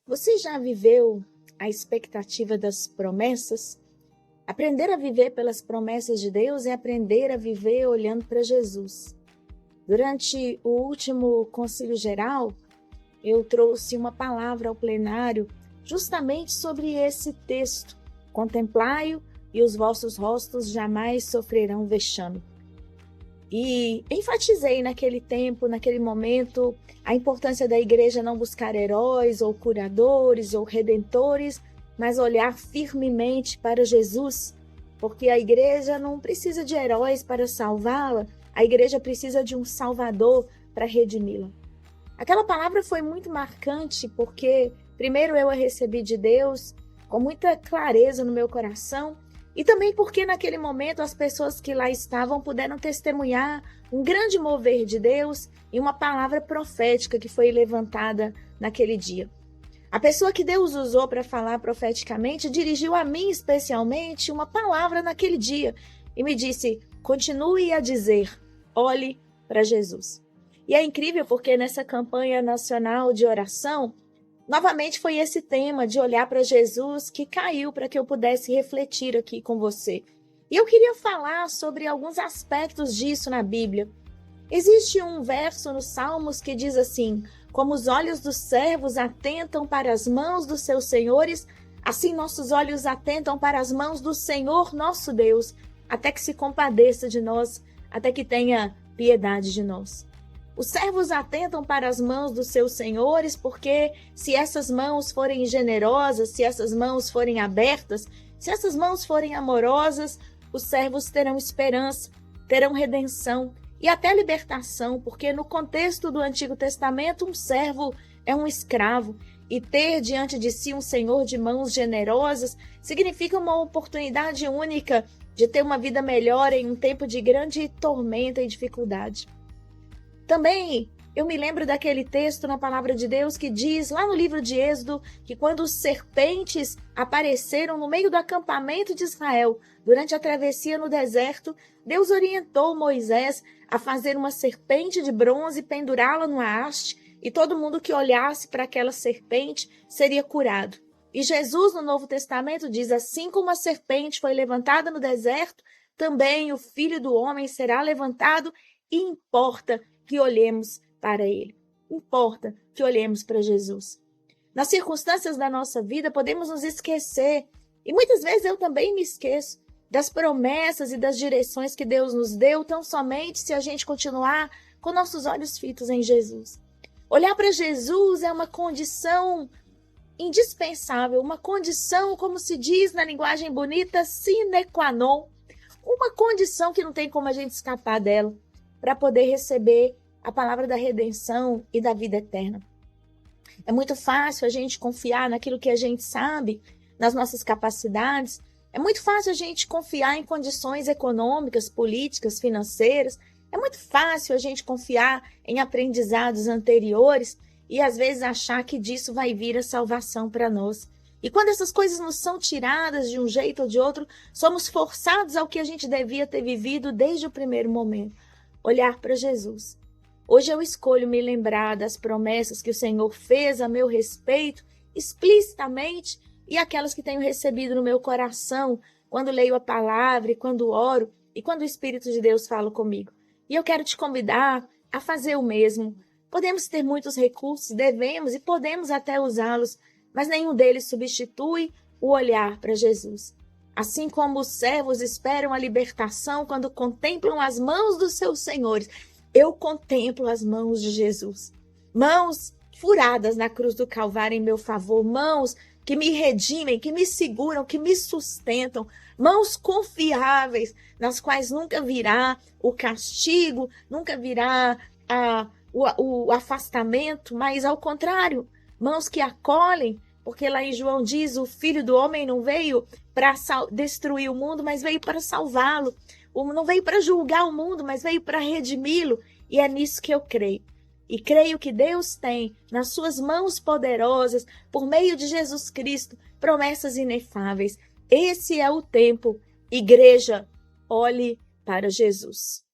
Você já viveu a expectativa das promessas? Aprender a viver pelas promessas de Deus é aprender a viver olhando para Jesus. Durante o último Concílio Geral, eu trouxe uma palavra ao plenário justamente sobre esse texto. Contemplai-o e os vossos rostos jamais sofrerão vexame. E enfatizei naquele tempo, naquele momento, a importância da igreja não buscar heróis ou curadores ou redentores, mas olhar firmemente para Jesus, porque a igreja não precisa de heróis para salvá-la, a igreja precisa de um Salvador para redimi-la. Aquela palavra foi muito marcante porque, primeiro, eu a recebi de Deus com muita clareza no meu coração, e também porque naquele momento as pessoas que lá estavam puderam testemunhar um grande mover de Deus e uma palavra profética que foi levantada naquele dia. A pessoa que Deus usou para falar profeticamente dirigiu a mim especialmente uma palavra naquele dia e me disse: continue a dizer, olhe para Jesus. E é incrível porque nessa campanha nacional de oração, novamente foi esse tema de olhar para Jesus que caiu para que eu pudesse refletir aqui com você. E eu queria falar sobre alguns aspectos disso na Bíblia. Existe um verso nos Salmos que diz assim: como os olhos dos servos atentam para as mãos dos seus senhores, assim nossos olhos atentam para as mãos do Senhor nosso Deus, até que se compadeça de nós, até que tenha piedade de nós. Os servos atentam para as mãos dos seus senhores, porque se essas mãos forem generosas, se essas mãos forem abertas, se essas mãos forem amorosas, os servos terão esperança, terão redenção e até libertação, porque no contexto do Antigo Testamento, um servo é um escravo, e ter diante de si um senhor de mãos generosas significa uma oportunidade única de ter uma vida melhor em um tempo de grande tormenta e dificuldade. Também eu me lembro daquele texto na palavra de Deus que diz lá no livro de Êxodo que quando os serpentes apareceram no meio do acampamento de Israel durante a travessia no deserto, Deus orientou Moisés a fazer uma serpente de bronze e pendurá-la numa haste, e todo mundo que olhasse para aquela serpente seria curado. E Jesus no Novo Testamento diz: assim como a serpente foi levantada no deserto, também o Filho do Homem será levantado, e importa que olhemos para ele. Importa que olhemos para Jesus. Nas circunstâncias da nossa vida, podemos nos esquecer, e muitas vezes eu também me esqueço, das promessas e das direções que Deus nos deu, tão somente se a gente continuar com nossos olhos fitos em Jesus. Olhar para Jesus é uma condição indispensável, uma condição, como se diz na linguagem bonita, sine qua non, uma condição que não tem como a gente escapar dela, para poder receber a palavra da redenção e da vida eterna. É muito fácil a gente confiar naquilo que a gente sabe, nas nossas capacidades. É muito fácil a gente confiar em condições econômicas, políticas, financeiras. É muito fácil a gente confiar em aprendizados anteriores e às vezes achar que disso vai vir a salvação para nós. E quando essas coisas nos são tiradas de um jeito ou de outro, somos forçados ao que a gente devia ter vivido desde o primeiro momento. Olhar para Jesus. Hoje eu escolho me lembrar das promessas que o Senhor fez a meu respeito, explicitamente, e aquelas que tenho recebido no meu coração, quando leio a palavra, e quando oro, e quando o Espírito de Deus fala comigo. E eu quero te convidar a fazer o mesmo. Podemos ter muitos recursos, devemos e podemos até usá-los, mas nenhum deles substitui o olhar para Jesus. Assim como os servos esperam a libertação quando contemplam as mãos dos seus senhores, eu contemplo as mãos de Jesus. Mãos furadas na cruz do Calvário em meu favor, mãos que me redimem, que me seguram, que me sustentam, mãos confiáveis, nas quais nunca virá o castigo, nunca virá o afastamento, mas ao contrário, mãos que acolhem, porque lá em João diz: o Filho do Homem não veio para destruir o mundo, mas veio para salvá-lo. Não veio para julgar o mundo, mas veio para redimi-lo. E é nisso que eu creio. E creio que Deus tem, nas suas mãos poderosas, por meio de Jesus Cristo, promessas inefáveis. Esse é o tempo. Igreja, olhe para Jesus.